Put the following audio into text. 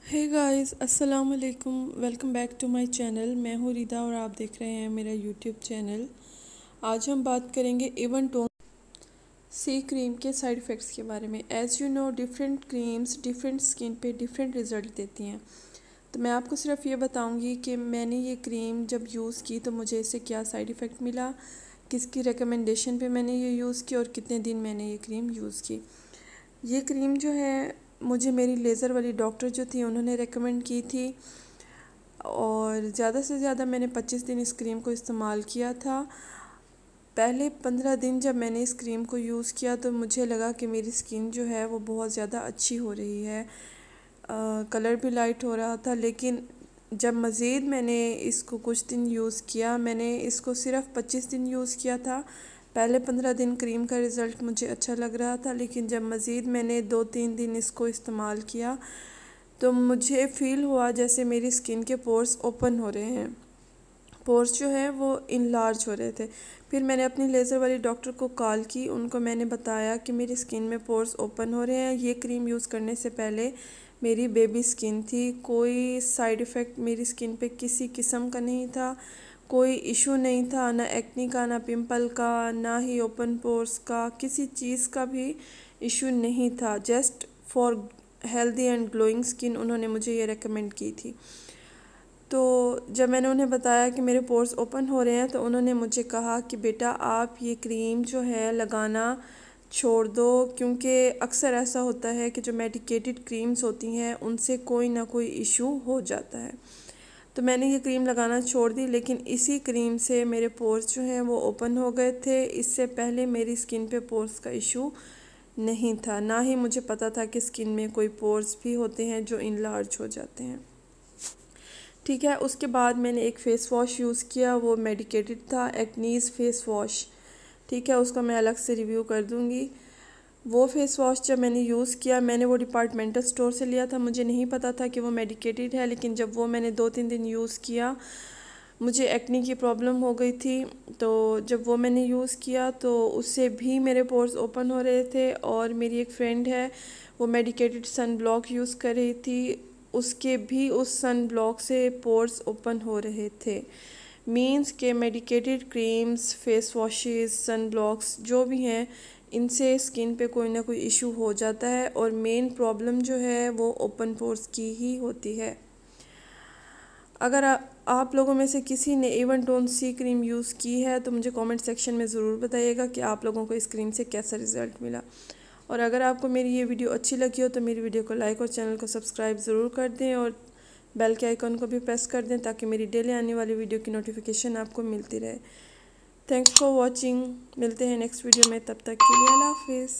हे guys, अस्सलाम वालेकुम। Welcome back to my channel. मैं हूँ रिदा और आप देख रहे हैं मेरा यूट्यूब चैनल। आज हम बात करेंगे एवन टोन सी क्रीम के साइड इफ़ेक्ट्स के बारे में। As you know, different creams different skin पे डिफरेंट रिज़ल्ट देती हैं। तो मैं आपको सिर्फ ये बताऊंगी कि मैंने ये क्रीम जब यूज़ की तो मुझे इससे क्या साइड इफ़ेक्ट मिला, किसकी रिकमेंडेशन पे मैंने ये यूज़ की और कितने दिन मैंने ये क्रीम यूज़ की। ये क्रीम जो है मुझे मेरी लेज़र वाली डॉक्टर जो थी उन्होंने रेकमेंड की थी और ज़्यादा से ज़्यादा मैंने 25 दिन इस क्रीम को इस्तेमाल किया था। पहले 15 दिन जब मैंने इस क्रीम को यूज़ किया तो मुझे लगा कि मेरी स्किन जो है वो बहुत ज़्यादा अच्छी हो रही है, कलर भी लाइट हो रहा था। लेकिन जब मज़ीद मैंने इसको कुछ दिन यूज़ किया, मैंने इसको सिर्फ 25 दिन यूज़ किया था। पहले 15 दिन क्रीम का रिज़ल्ट मुझे अच्छा लग रहा था, लेकिन जब मज़ीद मैंने 2-3 दिन इसको इस्तेमाल किया तो मुझे फ़ील हुआ जैसे मेरी स्किन के पोर्स ओपन हो रहे हैं। पोर्स जो है वो इनलार्ज हो रहे थे। फिर मैंने अपनी लेज़र वाली डॉक्टर को कॉल की, उनको मैंने बताया कि मेरी स्किन में पोर्स ओपन हो रहे हैं। ये क्रीम यूज़ करने से पहले मेरी बेबी स्किन थी, कोई साइड इफ़ेक्ट मेरी स्किन पे किसी किस्म का नहीं था, कोई इशू नहीं था, ना एक्नी का, ना पिंपल का, ना ही ओपन पोर्स का, किसी चीज़ का भी इशू नहीं था। Just for healthy and glowing skin उन्होंने मुझे ये रेकमेंड की थी। तो जब मैंने उन्हें बताया कि मेरे पोर्स ओपन हो रहे हैं तो उन्होंने मुझे कहा कि बेटा आप ये क्रीम जो है लगाना छोड़ दो, क्योंकि अक्सर ऐसा होता है कि जो मेडिकेटेड क्रीम्स होती हैं उनसे कोई ना कोई इशू हो जाता है। तो मैंने ये क्रीम लगाना छोड़ दी, लेकिन इसी क्रीम से मेरे पोर्स जो हैं वो ओपन हो गए थे। इससे पहले मेरी स्किन पे पोर्स का इशू नहीं था, ना ही मुझे पता था कि स्किन में कोई पोर्स भी होते हैं जो इनलार्ज हो जाते हैं। ठीक है, उसके बाद मैंने एक फ़ेस वॉश यूज़ किया, वो मेडिकेटेड था, एक्नीज़ फेस वॉश। ठीक है, उसका मैं अलग से रिव्यू कर दूँगी। वो फ़ेस वॉश जब मैंने यूज़ किया, मैंने वो डिपार्टमेंटल स्टोर से लिया था, मुझे नहीं पता था कि वो मेडिकेटेड है। लेकिन जब वो मैंने 2-3 दिन यूज़ किया, मुझे एक्नी की प्रॉब्लम हो गई थी। तो जब वो मैंने यूज़ किया तो उससे भी मेरे पोर्स ओपन हो रहे थे। और मेरी एक फ्रेंड है, वो मेडिकेटेड सन ब्लॉक यूज़ कर रही थी, उसके भी उस सन ब्लॉक से पोर्स ओपन हो रहे थे। मींस के मेडिकेटेड क्रीम्स, फेस वॉशेस, सन ब्लॉक्स जो भी हैं, इनसे स्किन पे कोई ना कोई इशू हो जाता है और मेन प्रॉब्लम जो है वो ओपन पोर्स की ही होती है। अगर आप लोगों में से किसी ने एवन टोन सी क्रीम यूज़ की है तो मुझे कमेंट सेक्शन में ज़रूर बताइएगा कि आप लोगों को इस क्रीम से कैसा रिज़ल्ट मिला। और अगर आपको मेरी ये वीडियो अच्छी लगी हो तो मेरी वीडियो को लाइक और चैनल को सब्सक्राइब ज़रूर कर दें और बेल के आइकन को भी प्रेस कर दें ताकि मेरी डेली आने वाली वीडियो की नोटिफिकेशन आपको मिलती रहे। Thanks for watching. मिलते हैं नेक्स्ट वीडियो में, तब तक के लिए अल्लाह हाफिज़।